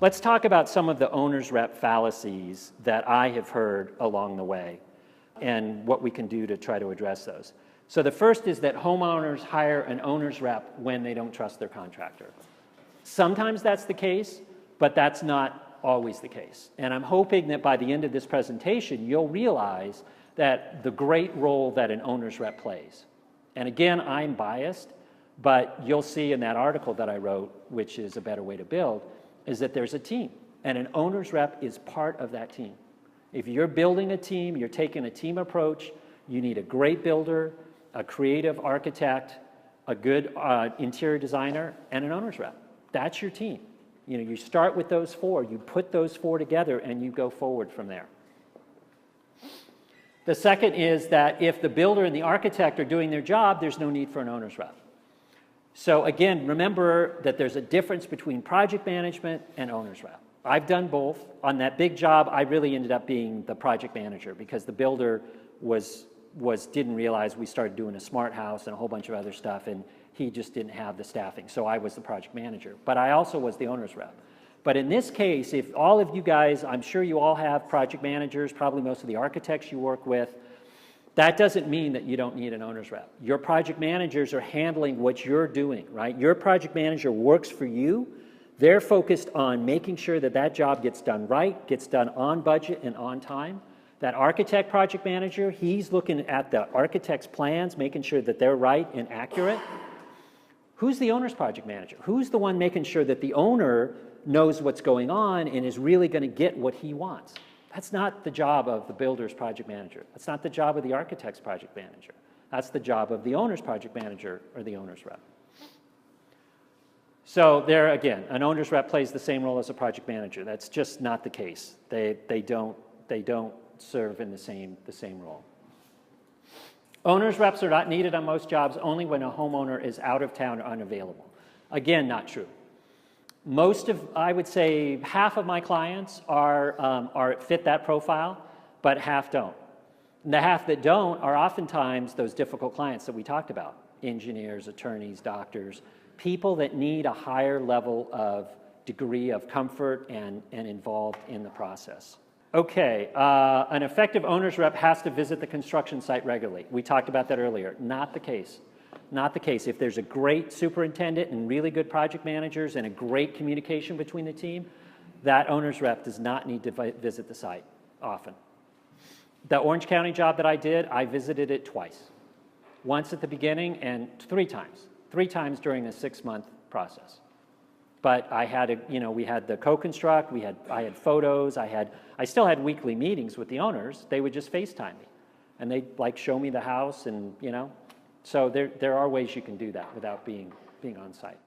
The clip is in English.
Let's talk about some of the owner's rep fallacies that I have heard along the way and what we can do to try to address those. So the first is that homeowners hire an owner's rep when they don't trust their contractor. Sometimes that's the case, but that's not always the case. And I'm hoping that by the end of this presentation, you'll realize that the great role that an owner's rep plays. And again, I'm biased, but you'll see in that article that I wrote, which is A Better Way to Build, is that there's a team, and an owner's rep is part of that team. If you're building a team, you're taking a team approach, you need a great builder, a creative architect, a good interior designer, and an owner's rep. That's your team. You know, you start with those four, you put those four together, and you go forward from there. The second is that if the builder and the architect are doing their job, there's no need for an owner's rep. So again, remember that there's a difference between project management and owner's rep. I've done both. On that big job, I really ended up being the project manager because the builder didn't realize we started doing a smart house and a whole bunch of other stuff, and he just didn't have the staffing. So I was the project manager, but I also was the owner's rep. But in this case, if all of you guys, I'm sure you all have project managers, probably most of the architects you work with, that doesn't mean that you don't need an owner's rep. Your project managers are handling what you're doing, right? Your project manager works for you. They're focused on making sure that that job gets done right, gets done on budget and on time. That architect project manager, he's looking at the architect's plans, making sure that they're right and accurate. Who's the owner's project manager? Who's the one making sure that the owner knows what's going on and is really going to get what he wants? That's not the job of the builder's project manager. That's not the job of the architect's project manager. That's the job of the owner's project manager or the owner's rep. So there again, an owner's rep plays the same role as a project manager. That's just not the case. They don't serve in the same role. Owner's reps are not needed on most jobs, only when a homeowner is out of town or unavailable. Again, not true. I would say half of my clients fit that profile, but half don't. And the half that don't are oftentimes those difficult clients that we talked about, engineers, attorneys, doctors, people that need a higher level of degree of comfort and involved in the process. Okay, an effective owner's rep has to visit the construction site regularly. We talked about that earlier. Not the case. Not the case. If there's a great superintendent and really good project managers and a great communication between the team, that owner's rep does not need to visit the site often. The Orange County job that I did, I visited it twice. Once at the beginning and three times during a 6-month process. But I had we had the co-construct, I had photos, I still had weekly meetings with the owners. They would just FaceTime me. And they'd like show me the house and, so there are ways you can do that without being on site.